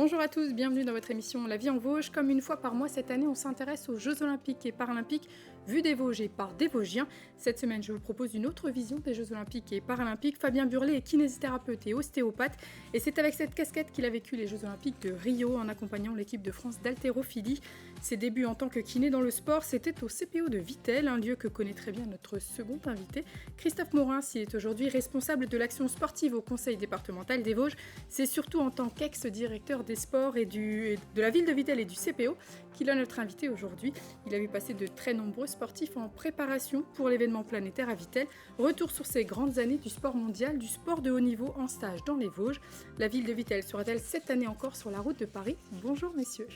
Bonjour à tous, bienvenue dans votre émission La vie en Vosges. Comme une fois par mois cette année, on s'intéresse aux Jeux Olympiques et Paralympiques vus des Vosges et par des Vosgiens. Cette semaine, je vous propose une autre vision des Jeux Olympiques et Paralympiques. Fabien Burlet est kinésithérapeute et ostéopathe et c'est avec cette casquette qu'il a vécu les Jeux Olympiques de Rio en accompagnant l'équipe de France d'haltérophilie. Ses débuts en tant que kiné dans le sport, c'était au CPO de Vittel, un lieu que connaît très bien notre second invité. Christophe Morin, s'il est aujourd'hui responsable de l'action sportive au conseil départemental des Vosges. C'est surtout en tant qu'ex-directeur des sports et de la ville de Vittel et du CPO qu'il est notre invité aujourd'hui. Il a vu passer de très nombreux sportifs en préparation pour l'événement planétaire à Vittel. Retour sur ces grandes années du sport mondial, du sport de haut niveau en stage dans les Vosges. La ville de Vittel sera-t-elle cette année encore sur la route de Paris? Bonjour messieurs.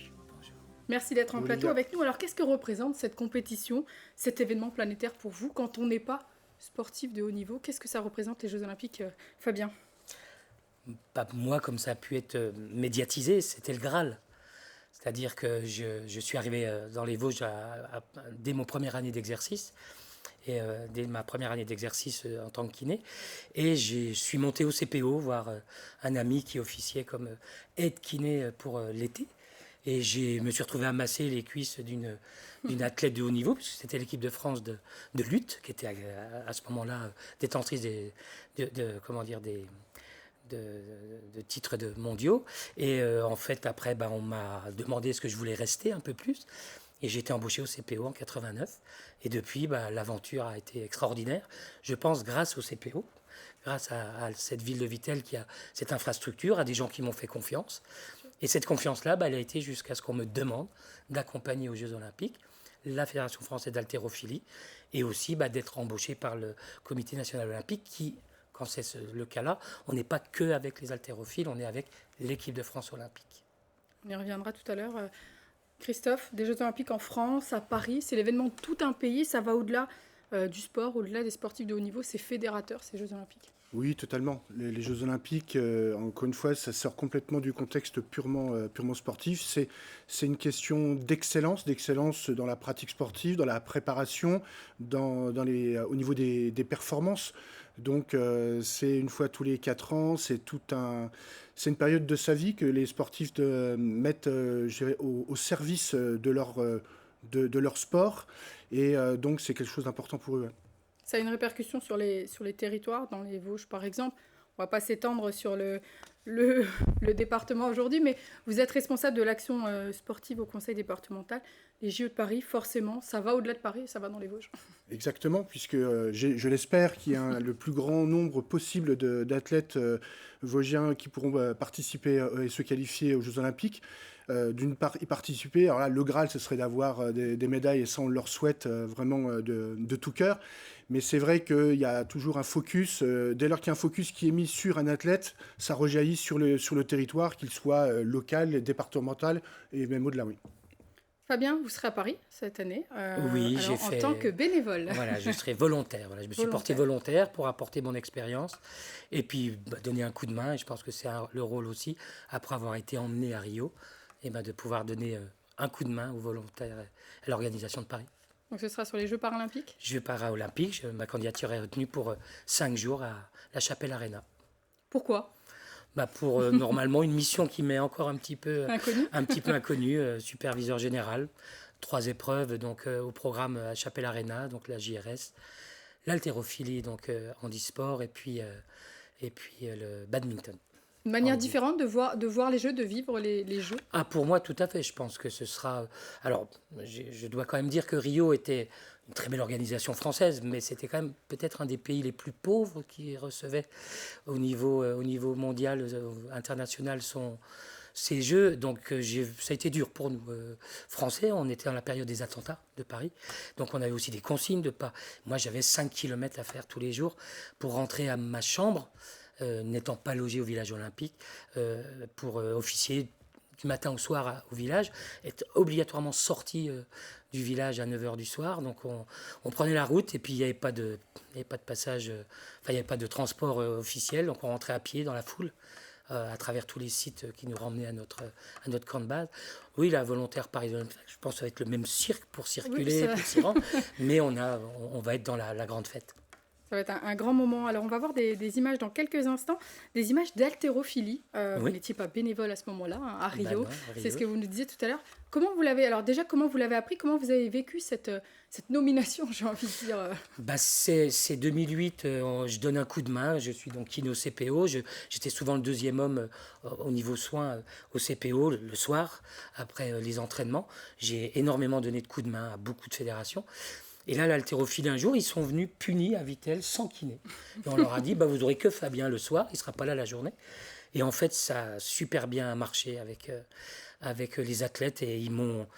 Merci d'être en plateau avec nous. Alors qu'est-ce que représente cette compétition, cet événement planétaire pour vous quand on n'est pas sportif de haut niveau? Qu'est-ce que ça représente les Jeux Olympiques, Fabien? Moi, comme ça a pu être médiatisé, c'était le Graal. C'est-à-dire que je suis arrivé dans les Vosges dès mon première année d'exercice, dès ma première année d'exercice en tant que kiné, et je suis monté au CPO voir un ami qui officiait comme aide kiné pour l'été. Et je me suis retrouvé à masser les cuisses d'une athlète de haut niveau, puisque c'était l'équipe de France de lutte, qui était à ce moment-là détentrice des titres mondiaux. Et en fait, après, on m'a demandé ce que je voulais rester un peu plus. Et j'ai été embauché au CPO en 89. Et depuis, l'aventure a été extraordinaire. Je pense grâce au CPO, grâce à cette ville de Vittel qui a cette infrastructure, à des gens qui m'ont fait confiance. Et cette confiance-là, elle a été jusqu'à ce qu'on me demande d'accompagner aux Jeux Olympiques la Fédération française d'haltérophilie et aussi d'être embauché par le Comité national olympique qui, quand c'est le cas-là, on n'est pas que avec les haltérophiles, on est avec l'équipe de France olympique. On y reviendra tout à l'heure. Christophe, des Jeux Olympiques en France, à Paris, c'est l'événement de tout un pays, ça va au-delà du sport, au-delà des sportifs de haut niveau, c'est fédérateur ces Jeux Olympiques. Oui, totalement. Les Jeux Olympiques, encore une fois, ça sort complètement du contexte purement sportif. C'est une question d'excellence dans la pratique sportive, dans la préparation, au niveau des performances. Donc, c'est une fois tous les 4 ans, c'est une période de sa vie que les sportifs mettent au service de leur sport. Et donc, c'est quelque chose d'important pour eux. Ça a une répercussion sur les territoires, dans les Vosges par exemple. On ne va pas s'étendre sur le département aujourd'hui, mais vous êtes responsable de l'action sportive au conseil départemental. Les JO de Paris, forcément, ça va au-delà de Paris, ça va dans les Vosges. Exactement, puisque je l'espère qu'il y a le plus grand nombre possible d'athlètes vosgiens qui pourront participer et se qualifier aux Jeux Olympiques. D'une part, y participer. Alors là, le Graal, ce serait d'avoir des médailles, et ça, on leur souhaite vraiment de tout cœur. Mais c'est vrai qu'il y a toujours un focus. Dès lors qu'il y a un focus qui est mis sur un athlète, ça rejaillit sur le territoire, qu'il soit local, départemental et même au-delà, oui. Fabien, vous serez à Paris cette année, oui, en tant que bénévole. Voilà, je serai volontaire. Voilà, je me suis porté volontaire pour apporter mon expérience et puis donner un coup de main. Et je pense que c'est le rôle aussi, après avoir été emmené à Rio, et de pouvoir donner un coup de main aux volontaires à l'organisation de Paris. Donc ce sera sur les Jeux paralympiques? Jeux paralympiques, ma candidature est retenue pour 5 jours à la Chapelle Arena. Pourquoi? Pour normalement une mission qui m'est encore un petit peu inconnue, superviseur général. 3 épreuves donc au programme à Chapelle Arena, donc la JRS, l'haltérophilie, donc handisport et puis le badminton. Une manière différente de voir les Jeux, de vivre les Jeux? Pour moi, tout à fait. Je pense que ce sera... Alors, je dois quand même dire que Rio était une très belle organisation française, mais c'était quand même peut-être un des pays les plus pauvres qui recevait au niveau mondial, international, ces Jeux. Donc, ça a été dur pour nous, Français. On était dans la période des attentats de Paris. Donc, on avait aussi des consignes de pas... Moi, j'avais 5 kilomètres à faire tous les jours pour rentrer à ma chambre, n'étant pas logé au village olympique, pour officier du matin au soir au village, être obligatoirement sorti du village à 9h du soir. Donc on prenait la route et puis il n'y avait pas de passage, il n'y avait pas de transport officiel, donc on rentrait à pied dans la foule à travers tous les sites qui nous ramenaient à notre camp de base. Oui, la volontaire Paris Olympique, je pense que ça va être le même cirque pour circuler, pour s'y rendre, mais on va être dans la grande fête. Ça va être un grand moment. Alors, on va voir des images dans quelques instants, des images d'haltérophilie. Vous n'étiez pas bénévole à ce moment-là, hein, à Rio. Non, C'est ce que vous nous disiez tout à l'heure. Comment vous l'avez... Alors déjà, comment vous l'avez appris? Comment vous avez vécu cette nomination, j'ai envie de dire C'est 2008, je donne un coup de main, je suis donc kiné au CPO, j'étais souvent le deuxième homme au niveau soins au CPO le soir, après les entraînements. J'ai énormément donné de coups de main à beaucoup de fédérations. Et là, l'haltérophilie, un jour, ils sont venus punis à Vittel sans kiné. Et on leur a dit, vous n'aurez que Fabien le soir, il ne sera pas là la journée. Et en fait, ça a super bien marché avec les athlètes et ils m'ont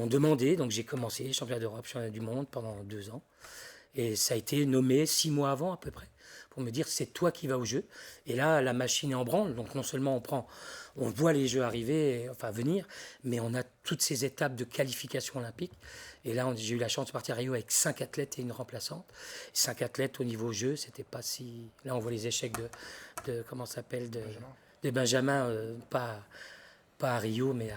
demandé, donc j'ai commencé championnat d'Europe, championnat du monde pendant 2 ans. Et ça a été nommé 6 mois avant à peu près, pour me dire c'est toi qui vas au jeu. Et là, la machine est en branle, donc non seulement on voit les jeux arriver, enfin venir, mais on a toutes ces étapes de qualification olympique. Et là, j'ai eu la chance de partir à Rio avec 5 athlètes et une remplaçante. 5 athlètes au niveau jeu, c'était pas si... Là, on voit les échecs de comment ça s'appelle, de Benjamin, pas à Rio, mais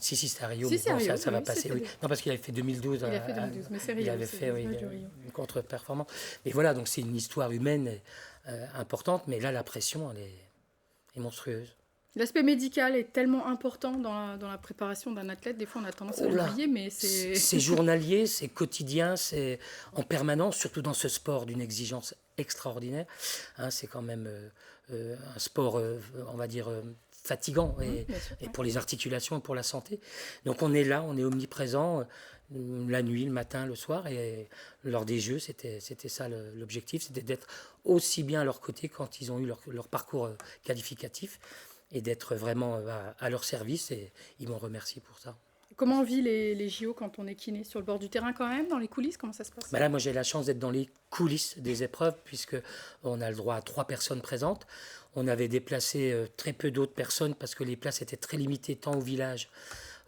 si, c'était à Rio, Si, mais c'est à bon, Rio, ça va oui, passer. Oui. Non, parce qu'il avait fait 2012. Il a fait 2012, mais c'est Rio. Il avait c'est fait les images de Rio. une contre-performance. Mais voilà, donc c'est une histoire humaine importante, mais là, la pression, elle est monstrueuse. L'aspect médical est tellement important dans la préparation d'un athlète. Des fois, on a tendance à l'oublier, mais c'est... C'est journalier, c'est quotidien, c'est en permanence, surtout dans ce sport d'une exigence extraordinaire. Hein, c'est quand même un sport, on va dire, fatigant et pour les articulations et pour la santé. Donc on est là, on est omniprésent la nuit, le matin, le soir. Et lors des Jeux, c'était ça l'objectif, c'était d'être aussi bien à leur côté quand ils ont eu leur parcours qualificatif. Et d'être vraiment à leur service, et ils m'ont remercié pour ça. Comment on vit les JO quand on est kiné? Sur le bord du terrain quand même, dans les coulisses? Comment ça se passe? Là, moi, j'ai la chance d'être dans les coulisses des épreuves, puisqu'on a le droit à 3 personnes présentes. On avait déplacé très peu d'autres personnes, parce que les places étaient très limitées, tant au village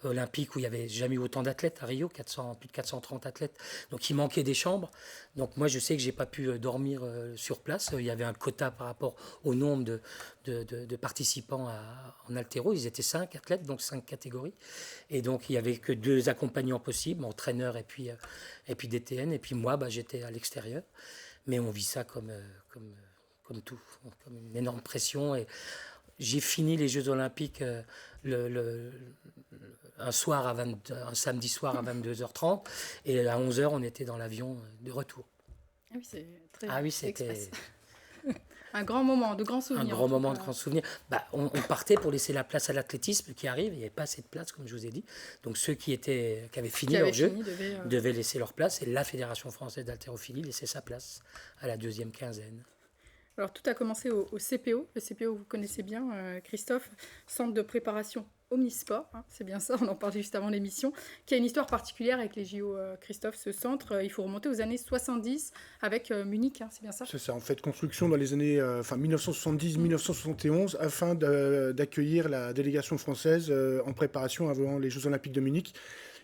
olympique, où il n'y avait jamais eu autant d'athlètes à Rio, plus de 430 athlètes. Donc il manquait des chambres. Donc moi je sais que je n'ai pas pu dormir sur place. Il y avait un quota par rapport au nombre de participants en haltéro. Ils étaient 5 athlètes, donc 5 catégories. Et donc il n'y avait que 2 accompagnants possibles, entraîneur et puis DTN. Et puis moi, j'étais à l'extérieur. Mais on vit ça comme tout, comme une énorme pression. Et j'ai fini les Jeux Olympiques un samedi soir à 22h30 et à 11h on était dans l'avion de retour. Ah oui, c'est très c'était un grand moment, de grands souvenirs. Un grand moment de grands souvenirs. On partait pour laisser la place à l'athlétisme qui arrive, il n'y avait pas assez de place comme je vous ai dit. Donc ceux qui avaient fini leur jeu devaient laisser leur place et la Fédération française d'haltérophilie laissait sa place à la 2e quinzaine. Alors, tout a commencé au CPO. Le CPO, vous connaissez bien, Christophe, Centre de préparation Omnisport, hein, c'est bien ça, on en parlait juste avant l'émission, qui a une histoire particulière avec les JO. Christophe, ce centre, il faut remonter aux années 70 avec Munich, hein, c'est bien ça? C'est ça, en fait, construction dans les années 1970-1971 afin d'accueillir la délégation française en préparation avant les Jeux Olympiques de Munich.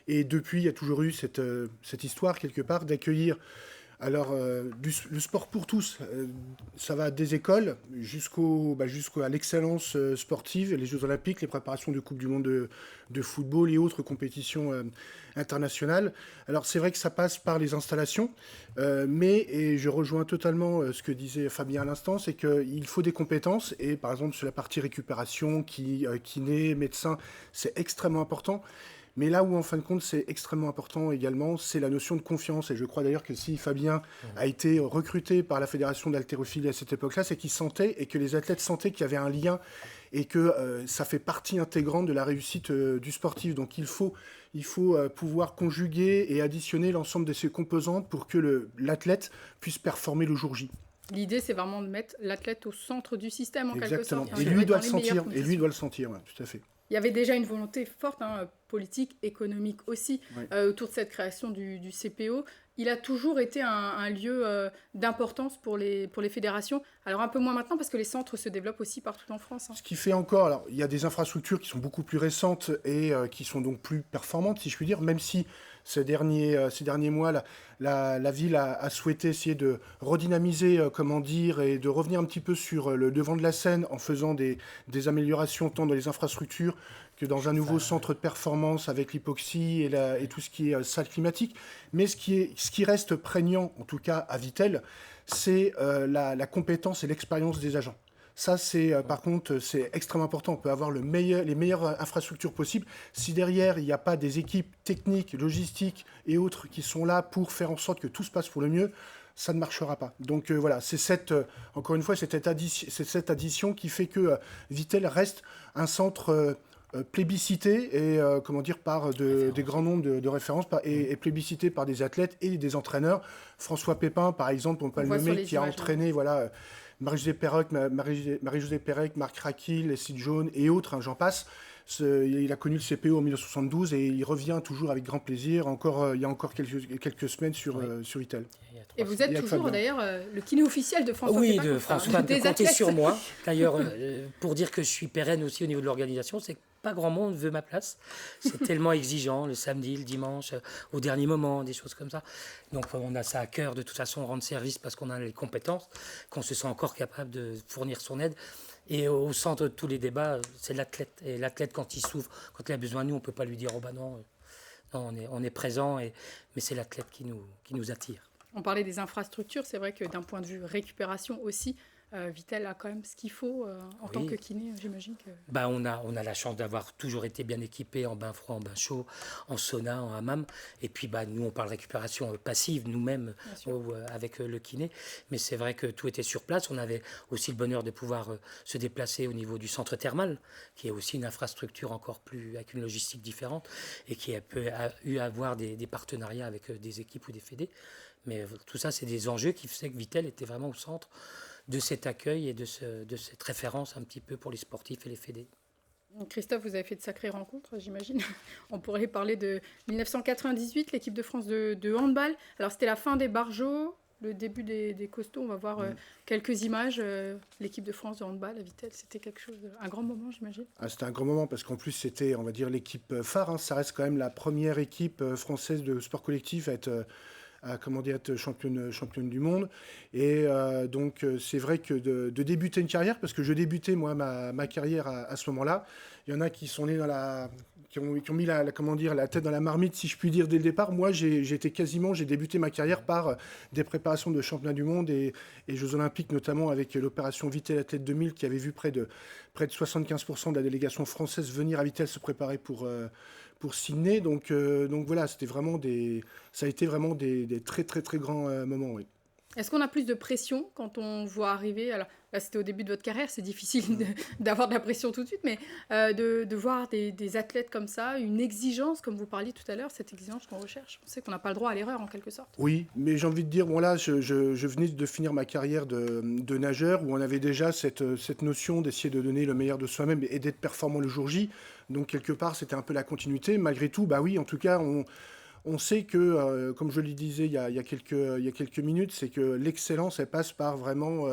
Et depuis, il y a toujours eu cette histoire, quelque part, d'accueillir... Alors, le sport pour tous, ça va des écoles jusqu'à l'excellence sportive, les Jeux Olympiques, les préparations de Coupe du Monde de football et autres compétitions internationales. Alors, c'est vrai que ça passe par les installations, et je rejoins totalement ce que disait Fabien à l'instant, c'est qu'il faut des compétences, et par exemple, sur la partie récupération, kiné, médecin, c'est extrêmement important. Mais là où, en fin de compte, c'est extrêmement important également, c'est la notion de confiance. Et je crois d'ailleurs que si Fabien a été recruté par la Fédération d'haltérophilie à cette époque-là, c'est qu'il sentait et que les athlètes sentaient qu'il y avait un lien et que ça fait partie intégrante de la réussite du sportif. Donc il faut pouvoir conjuguer et additionner l'ensemble de ces composantes pour que l'athlète puisse performer le jour J. L'idée, c'est vraiment de mettre l'athlète au centre du système, en quelque sorte. Et lui doit le sentir. Et lui doit le sentir, ouais, tout à fait. Il y avait déjà une volonté forte, politique, économique aussi, autour de cette création du CPO. Il a toujours été un lieu d'importance pour les fédérations. Alors un peu moins maintenant parce que les centres se développent aussi partout en France. Ce qui fait encore, alors il y a des infrastructures qui sont beaucoup plus récentes et qui sont donc plus performantes, si je puis dire, même si ces derniers mois, la ville a souhaité essayer de redynamiser, et de revenir un petit peu sur le devant de la scène en faisant des améliorations tant dans les infrastructures que dans un nouveau centre de performance avec l'hypoxie et tout ce qui est salle climatique. Mais ce qui reste prégnant, en tout cas à Vittel, c'est la compétence et l'expérience des agents. Ça, par contre, c'est extrêmement important. On peut avoir les meilleures infrastructures possibles. Si derrière, il n'y a pas des équipes techniques, logistiques et autres qui sont là pour faire en sorte que tout se passe pour le mieux, ça ne marchera pas. Donc voilà, encore une fois, c'est cette addition qui fait que Vittel reste un centre plébiscité et par des grands nombres de références et plébiscité par des athlètes et des entraîneurs. François Pépin, par exemple, on peut le nommer, qui a entraîné Marie-Josée Pérec, Marc Raquil, Leslie Jaune et autres, hein, j'en passe. Il a connu le CPO en 1972 et il revient toujours avec grand plaisir. Il y a encore quelques semaines sur Vittel. Et vous êtes toujours d'ailleurs le kiné officiel de François Pépin. Oui, de François, comptez sur moi. D'ailleurs, pour dire que je suis pérenne aussi au niveau de l'organisation, c'est que pas grand monde veut ma place. C'est tellement exigeant, le samedi, le dimanche, au dernier moment, des choses comme ça. Donc on a ça à cœur, de toute façon, rendre service parce qu'on a les compétences, qu'on se sent encore capable de fournir son aide. Et au centre de tous les débats, c'est l'athlète. Et l'athlète, quand il souffre, quand il a besoin de nous, on ne peut pas lui dire « Oh bah non, on est présent », mais c'est l'athlète qui nous attire. On parlait des infrastructures, c'est vrai que d'un point de vue récupération aussi, Vittel a quand même ce qu'il faut en tant que kiné, j'imagine que... On a la chance d'avoir toujours été bien équipés en bain froid, en bain chaud, en sauna, en hammam. Et puis nous, on parle récupération passive, nous-mêmes, avec le kiné. Mais c'est vrai que tout était sur place. On avait aussi le bonheur de pouvoir se déplacer au niveau du centre thermal, qui est aussi une infrastructure encore plus, avec une logistique différente, et qui a eu à avoir des partenariats avec des équipes ou des fédés. Mais tout ça, c'est des enjeux qui faisaient que Vittel était vraiment au centre de cet accueil et de cette référence un petit peu pour les sportifs et les fédés. Christophe, vous avez fait de sacrées rencontres, j'imagine. On pourrait parler de 1998, l'équipe de France de handball. Alors, c'était la fin des barjots, le début des costauds. On va voir quelques images. L'équipe de France de handball à Vittel, c'était un grand moment, j'imagine. C'était un grand moment parce qu'en plus, c'était, on va dire, l'équipe phare. Hein. Ça reste quand même la première équipe française de sport collectif à être championne du monde. Et donc, c'est vrai que de débuter une carrière, parce que je débutais, moi, ma carrière à ce moment-là, il y en a qui sont nés qui ont mis la tête dans la marmite, si je puis dire, dès le départ. Moi, j'ai débuté ma carrière par des préparations de championnats du monde et Jeux Olympiques, notamment avec l'opération Vittel Athlète 2000, qui avait vu près de 75% de la délégation française venir à Vittel se préparer pour Sydney. Donc voilà, ça a été vraiment des très très très grands moments, oui. Est-ce qu'on a plus de pression quand on voit arriver, alors là c'était au début de votre carrière, c'est difficile d'avoir de la pression tout de suite, mais de voir des athlètes comme ça, une exigence, comme vous parliez tout à l'heure, cette exigence qu'on recherche. On sait qu'on n'a pas le droit à l'erreur en quelque sorte. Oui, mais j'ai envie de dire, bon là, je venais de finir ma carrière de nageur, où on avait déjà cette notion d'essayer de donner le meilleur de soi-même et d'être performant le jour J. Donc quelque part, c'était un peu la continuité. Malgré tout, bah oui, en tout cas, on sait que, comme je le disais il y a quelques minutes, c'est que l'excellence, elle passe par vraiment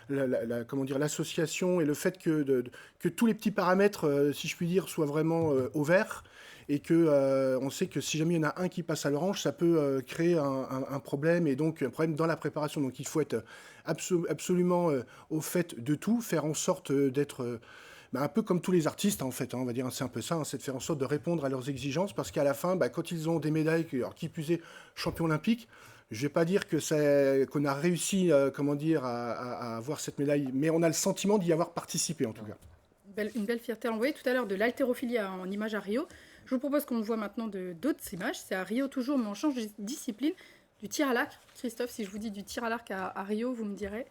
l'association et le fait que tous les petits paramètres, si je puis dire, soient vraiment au vert. Et on sait que si jamais il y en a un qui passe à l'orange, ça peut créer un problème, et donc un problème dans la préparation. Donc il faut être absolument au fait de tout, faire en sorte d'être... un peu comme tous les artistes, en fait, hein, on va dire, c'est un peu ça, hein, c'est de faire en sorte de répondre à leurs exigences, parce qu'à la fin, quand ils ont des médailles, alors qui plus est champion olympique, je ne vais pas dire qu'on a réussi à avoir cette médaille, mais on a le sentiment d'y avoir participé, en tout cas. Une belle fierté. On voyait tout à l'heure de l'haltérophilie en image à Rio. Je vous propose qu'on voit maintenant d'autres images. C'est à Rio toujours, mais on change de discipline. Du tir à l'arc. Christophe, si je vous dis du tir à l'arc à Rio, vous me direz...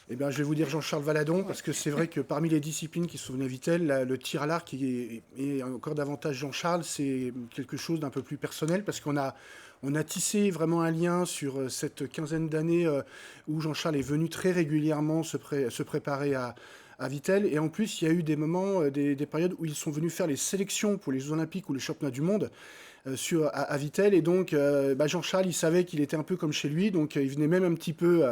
Eh bien, je vais vous dire Jean-Charles Valadon, parce que c'est vrai que parmi les disciplines qui sont venues à Vittel, le tir à l'arc et encore davantage Jean-Charles, c'est quelque chose d'un peu plus personnel, parce qu'on a tissé vraiment un lien sur cette quinzaine d'années où Jean-Charles est venu très régulièrement se préparer à Vittel. Et en plus, il y a eu des moments, des périodes où ils sont venus faire les sélections pour les Jeux Olympiques ou les Championnats du Monde à Vittel. Et donc, Jean-Charles, il savait qu'il était un peu comme chez lui. Donc, il venait même un petit peu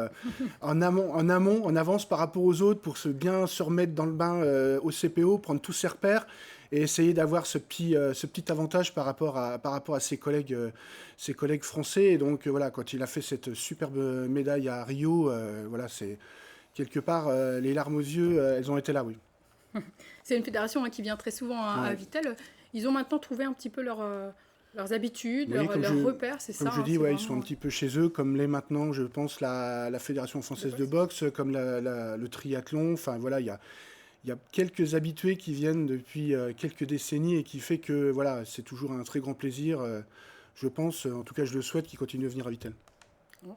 en avance par rapport aux autres pour bien se remettre dans le bain au CPO, prendre tous ses repères et essayer d'avoir ce petit avantage par rapport à ses collègues français. Et donc, voilà, quand il a fait cette superbe médaille à Rio, voilà, c'est... Quelque part, les larmes aux yeux, elles ont été là, oui. C'est une fédération qui vient très souvent à Ouais. Vittel. Ils ont maintenant trouvé un petit peu leurs habitudes, Oui, leurs repères, c'est comme ça. je dis, C'est ouais, ils sont un vraiment petit peu chez eux, comme l'est maintenant, je pense, la Fédération de française de boxe. boxe, comme le triathlon. Enfin, voilà, il y a quelques habitués qui viennent depuis quelques décennies et qui fait que, voilà, c'est toujours un très grand plaisir. Je pense, en tout cas, je le souhaite, qu'ils continuent de venir à Vittel.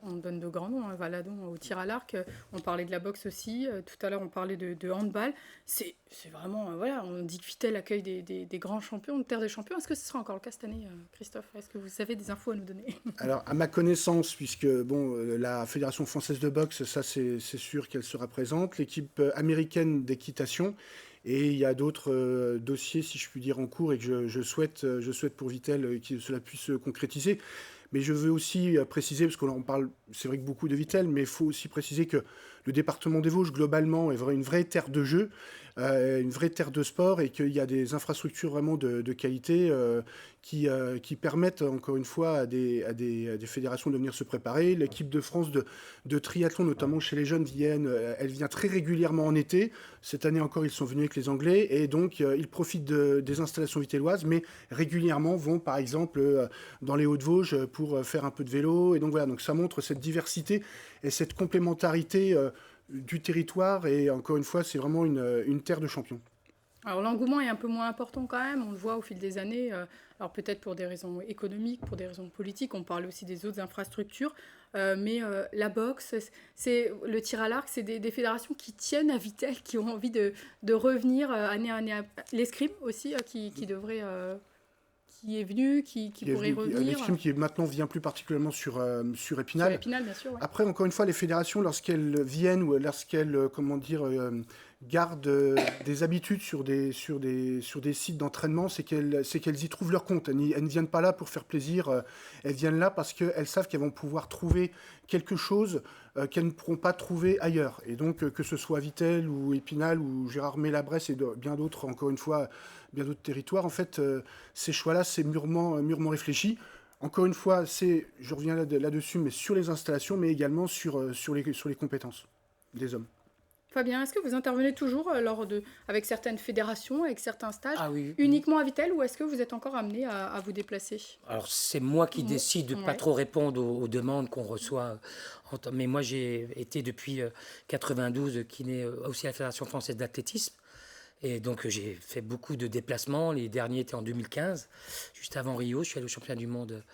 On donne de grands noms, Valadon au tir à l'arc. On parlait de la boxe aussi. Tout à l'heure, on parlait de handball. C'est vraiment, voilà, on dit que Vittel accueille des grands champions, une terre des champions. Est-ce que ce sera encore le cas cette année, Christophe? Est-ce que vous avez des infos à nous donner? Alors, à ma connaissance, puisque bon, la Fédération française de boxe, ça c'est sûr qu'elle sera présente, l'équipe américaine d'équitation, et il y a d'autres dossiers, si je puis dire, en cours et que je souhaite pour Vittel que cela puisse se concrétiser. Mais je veux aussi préciser, parce qu'on parle, c'est vrai que beaucoup de Vittel, mais il faut aussi préciser que le département des Vosges, globalement, est une vraie terre de jeu, une vraie terre de sport, et qu'il y a des infrastructures vraiment de qualité qui permettent, encore une fois, à des fédérations de venir se préparer. L'équipe de France de triathlon, notamment chez les jeunes, elle vient très régulièrement en été. Cette année encore, ils sont venus avec les Anglais, et donc ils profitent des installations vitelloises, mais régulièrement vont, par exemple, dans les Hauts-de-Vosges pour faire un peu de vélo. Et donc voilà, donc ça montre cette diversité et cette complémentarité du territoire. Et encore une fois, c'est vraiment une terre de champions. Alors l'engouement est un peu moins important quand même, on le voit au fil des années, alors peut-être pour des raisons économiques, pour des raisons politiques, on parle aussi des autres infrastructures, mais la boxe, c'est le tir à l'arc, c'est des fédérations qui tiennent à Vittel, qui ont envie de revenir année à année. L'escrime aussi, qui devrait, qui est venu, qui pourrait revenir. L'escrime qui maintenant vient plus particulièrement sur Sur Épinal. Épinal, bien sûr. Ouais. Après, encore une fois, les fédérations, lorsqu'elles viennent ou lorsqu'elles, comment dire, gardent des habitudes sur des sites d'entraînement, c'est qu'elles y trouvent leur compte. Elles ne viennent pas là pour faire plaisir, elles viennent là parce qu'elles savent qu'elles vont pouvoir trouver quelque chose qu'elles ne pourront pas trouver ailleurs. Et donc, que ce soit Vittel ou Épinal ou Gérard Mé-Labresse et bien d'autres, encore une fois, bien d'autres territoires, en fait, ces choix-là, c'est mûrement réfléchi. Encore une fois, je reviens là-dessus, mais sur les installations, mais également sur les compétences des hommes. Fabien, est-ce que vous intervenez toujours avec certaines fédérations, avec certains stages, Ah oui. uniquement à Vittel, ou est-ce que vous êtes encore amené à vous déplacer? Alors, c'est moi qui Mo- décide de ne pas ouais. trop répondre aux demandes qu'on reçoit. Mais moi, j'ai été depuis 92 kiné aussi à la Fédération française d'athlétisme. Et donc, j'ai fait beaucoup de déplacements. Les derniers étaient en 2015, juste avant Rio. Je suis allé au championnat du monde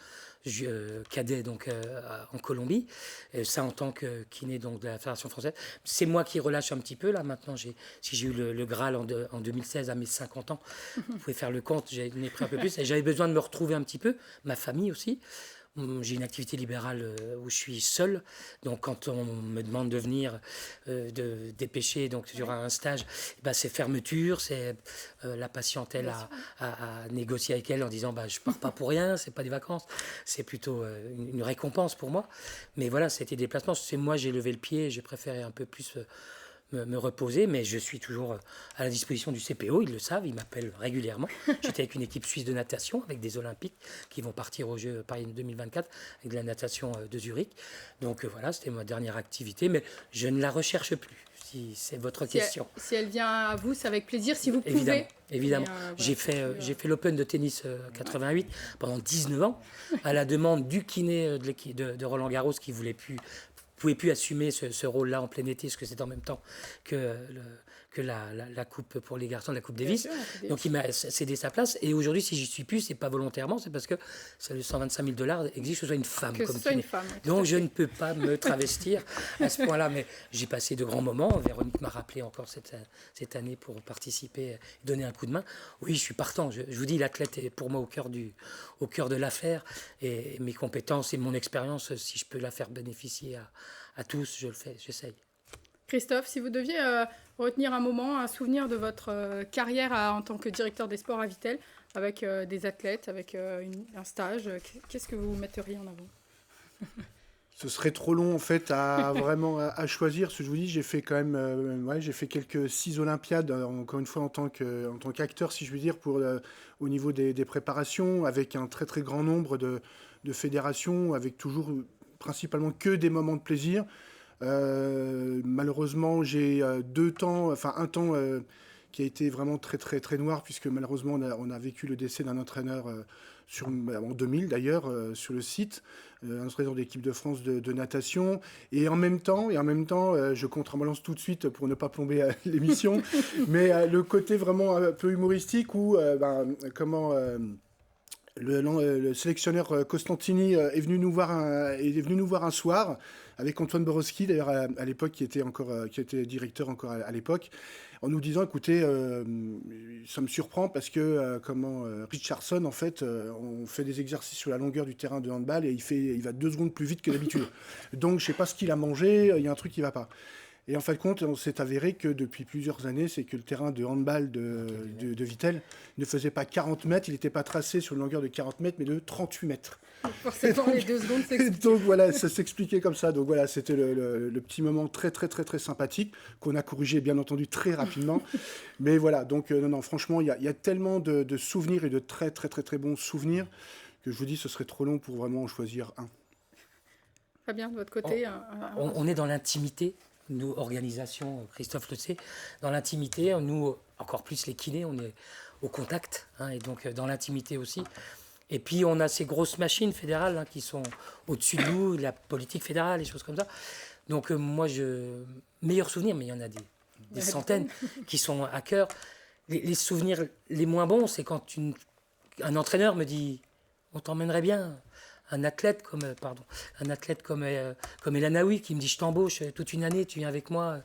cadet donc, en Colombie. Et ça, en tant que kiné donc, de la Fédération française. C'est moi qui relâche un petit peu. Là, maintenant, si j'ai eu le Graal en 2016 à mes 50 ans, vous pouvez faire le compte, j'en ai pris un peu plus. Et j'avais besoin de me retrouver un petit peu, ma famille aussi. J'ai une activité libérale où je suis seul, donc quand on me demande de venir, de dépêcher donc sur un stage, bah, c'est fermeture, c'est la patientèle à négocier avec elle en disant bah, je pars pas pour rien, c'est pas des vacances, c'est plutôt une récompense pour moi. Mais voilà, c'était des déplacements, c'est moi j'ai levé le pied, j'ai préféré un peu plus me reposer, mais je suis toujours à la disposition du CPO, ils le savent, ils m'appellent régulièrement. J'étais avec une équipe suisse de natation, avec des Olympiques qui vont partir aux Jeux Paris 2024, avec de la natation de Zurich. Donc voilà, c'était ma dernière activité, mais je ne la recherche plus, si c'est votre question. Si elle vient à vous, c'est avec plaisir, si vous pouvez. Évidemment. Mais, voilà, J'ai fait l'Open de tennis 88 pendant 19 ans, à la demande du kiné de l'équipe de Roland Garros qui pouvait plus assumer ce rôle-là en plein été, parce que c'est en même temps que la coupe pour les garçons, la coupe Davis. Donc il m'a cédé sa place. Et aujourd'hui, si j'y suis plus, c'est pas volontairement, c'est parce que le 125 000 $, exige que ce soit une femme que comme ce soit kiné. une femme. Donc je ne peux pas me travestir à ce point-là, mais j'ai passé de grands moments. Véronique m'a rappelé encore cette année pour participer, donner un coup de main. Oui, je suis partant. Je vous dis, l'athlète est pour moi au cœur de l'affaire, et mes compétences et mon expérience, si je peux la faire bénéficier à tous, je le fais, j'essaye. Christophe, si vous deviez retenir un moment, un souvenir de votre carrière en tant que directeur des sports à Vittel, avec des athlètes, avec un stage, qu'est-ce que vous metteriez en avant? Ce serait trop long en fait à choisir. Ce que je vous dis, j'ai fait quand même, j'ai fait quelques 6 Olympiades, encore une fois en tant qu'acteur, si je puis dire, au niveau des préparations, avec un très très grand nombre de fédérations, avec toujours principalement que des moments de plaisir. Malheureusement, j'ai un temps qui a été vraiment très, très, très noir, puisque malheureusement, on a vécu le décès d'un entraîneur en 2000 d'ailleurs, sur le site, un entraîneur d'équipe de France de natation. Et en même temps, je contrebalance tout de suite pour ne pas plomber l'émission, mais le côté vraiment un peu humoristique où, le sélectionneur Costantini est venu nous voir un soir avec Antoine Borowski, d'ailleurs à l'époque, qui était directeur encore à l'époque, en nous disant, écoutez, ça me surprend parce que Richardson, en fait, on fait des exercices sur la longueur du terrain de handball et il va 2 secondes plus vite que d'habitude. Donc je sais pas ce qu'il a mangé, il y a un truc qui va pas. Et en fin de compte, on s'est avéré que depuis plusieurs années, c'est que le terrain de handball de Vittel ne faisait pas 40 mètres, il n'était pas tracé sur une longueur de 40 mètres, mais de 38 mètres. Forcément, les 2 secondes s'expliquent. Donc voilà, ça s'expliquait comme ça. Donc voilà, c'était le petit moment très, très, très, très sympathique qu'on a corrigé, bien entendu, très rapidement. Mais voilà, donc non, franchement, il y a tellement de souvenirs et de très, très, très, très bons souvenirs que je vous dis, ce serait trop long pour vraiment en choisir un. Fabien, de votre côté on est dans l'intimité. Nous, organisation, Christophe le sait, dans l'intimité, nous, encore plus les kinés, on est au contact, et donc dans l'intimité aussi. Et puis, on a ces grosses machines fédérales qui sont au-dessus de nous, la politique fédérale, les choses comme ça. Donc, moi, meilleurs souvenirs, mais il y en a des centaines qui sont à cœur. Les souvenirs les moins bons, c'est quand un entraîneur me dit « on t'emmènerait bien ». Un athlète comme El Anaoui qui me dit je t'embauche toute une année, tu viens avec moi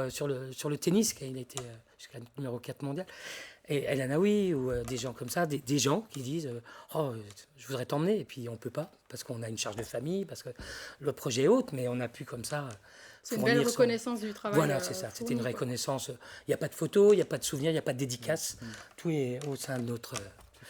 sur le tennis, il a été jusqu'à numéro 4 mondial. Et El Anaoui ou des gens comme ça, des gens qui disent je voudrais t'emmener, et puis on peut pas parce qu'on a une charge de famille, parce que le projet est haut, mais on a pu comme ça. C'est une belle reconnaissance du travail. Voilà, c'est ça. C'était une reconnaissance. Il n'y a pas de photos, il n'y a pas de souvenirs, il n'y a pas de dédicace. Tout est au sein de notre.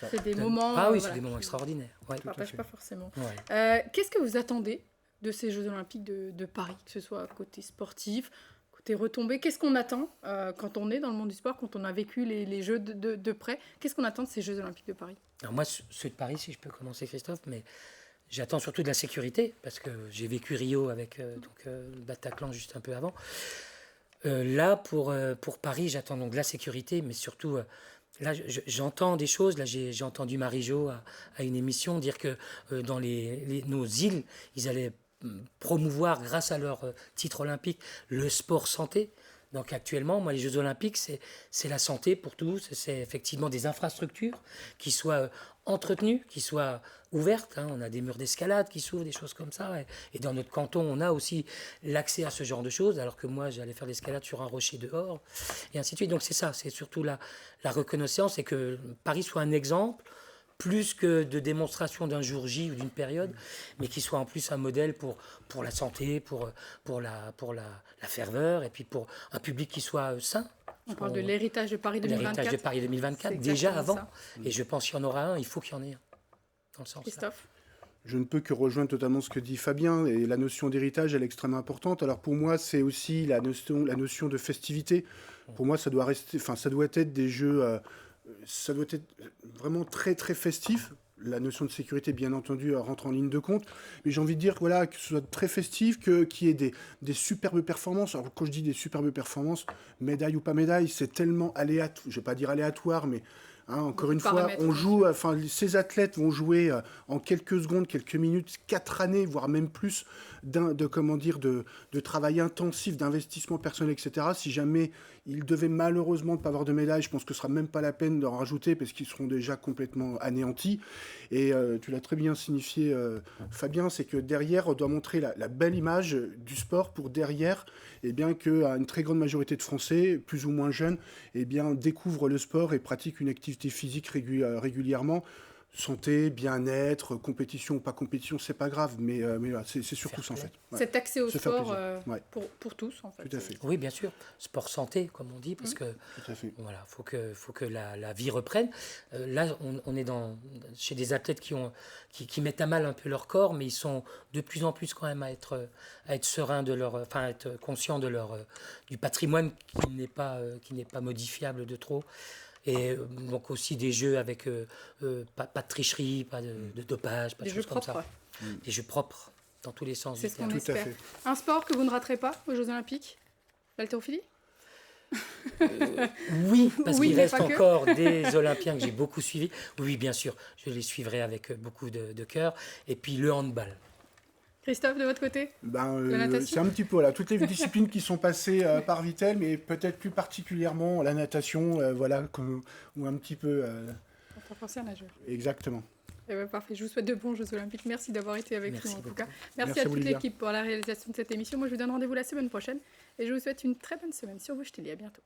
C'est des moments. Ah oui, c'est des moments extraordinaires. On ne partage pas forcément. Ouais. Qu'est-ce que vous attendez de ces Jeux Olympiques de Paris, que ce soit côté sportif, côté retombées? Qu'est-ce qu'on attend quand on est dans le monde du sport, quand on a vécu les Jeux de près? Qu'est-ce qu'on attend de ces Jeux Olympiques de Paris? Alors moi, ceux de Paris, si je peux commencer, Christophe, mais j'attends surtout de la sécurité, parce que j'ai vécu Rio avec le Bataclan juste un peu avant. Là, pour Paris, j'attends donc de la sécurité, mais surtout... Là, j'entends des choses. Là, j'ai entendu Marie-Jo à une émission dire que dans nos îles, ils allaient promouvoir, grâce à leur titre olympique, le sport santé. Donc actuellement, moi, les Jeux Olympiques, c'est la santé pour tous. C'est effectivement des infrastructures qui soient entretenues, qui soient ouvertes. On a des murs d'escalade qui s'ouvrent, des choses comme ça. Et dans notre canton, on a aussi l'accès à ce genre de choses, alors que moi, j'allais faire l'escalade sur un rocher dehors, et ainsi de suite. Donc c'est ça, c'est surtout la reconnaissance, et que Paris soit un exemple, plus que de démonstration d'un jour J ou d'une période, mais qui soit en plus un modèle pour la santé, pour la ferveur, et puis pour un public qui soit sain. On parle de l'héritage de Paris 2024. L'héritage de Paris 2024, déjà avant. Ça. Et je pense qu'il y en aura un, il faut qu'il y en ait un. Dans le sens Christophe? Je ne peux que rejoindre totalement ce que dit Fabien, et la notion d'héritage, elle est extrêmement importante. Alors pour moi, c'est aussi la notion de festivité. Pour moi, ça doit être des jeux... ça doit être vraiment très très festif. La notion de sécurité, bien entendu, rentre en ligne de compte. Mais j'ai envie de dire que ce soit très festif, qu'il y ait des superbes performances. Alors quand je dis des superbes performances, médaille ou pas médaille, c'est tellement aléatoire. Je ne vais pas dire aléatoire, mais encore une fois, ces athlètes vont jouer en quelques secondes, quelques minutes, 4 années, voire même plus, de travail intensif, d'investissement personnel, etc. Si jamais ils devaient malheureusement ne pas avoir de médaille, je pense que ce ne sera même pas la peine d'en rajouter, parce qu'ils seront déjà complètement anéantis. Et tu l'as très bien signifié, Fabien, c'est que derrière, on doit montrer la belle image du sport pour derrière, qu'une très grande majorité de Français, plus ou moins jeunes, découvrent le sport et pratiquent une activité physique régulièrement. Santé, bien-être, compétition ou pas compétition, c'est pas grave, mais c'est surtout ça en fait. Ouais. Cet accès au sport pour tous en fait. Tout à fait. Oui, bien sûr. Sport santé, comme on dit, parce que voilà, faut que la vie reprenne. Là, on est chez des athlètes qui mettent à mal un peu leur corps, mais ils sont de plus en plus quand même à être sereins à être conscients du patrimoine qui n'est pas modifiable de trop. Et donc aussi des jeux avec pas de tricherie, pas de dopage, pas de choses comme ça. Des jeux propres dans tous les sens. C'est ce qu'on espère. Un sport que vous ne raterez pas aux Jeux Olympiques? L'haltérophilie? Oui, parce Oui, qu'il mais reste pas que. encore des Olympiens que j'ai beaucoup suivis. Oui, bien sûr, je les suivrai avec beaucoup de cœur. Et puis le handball. Christophe, de votre côté? Ben, La c'est natation? un petit peu voilà, toutes les disciplines qui sont passées par Vittel, mais peut-être plus particulièrement la natation, voilà, ou un petit peu On va penser à un nageur. exactement. Eh ben, parfait, je vous souhaite de bons Jeux Olympiques. Merci d'avoir été avec Merci nous en tout beaucoup. cas. Merci Merci à à vous, toute Olivia. l'équipe pour la réalisation de cette émission. Moi, je vous donne rendez-vous la semaine prochaine et je vous souhaite une très bonne semaine sur Vos Ch'tili. À bientôt.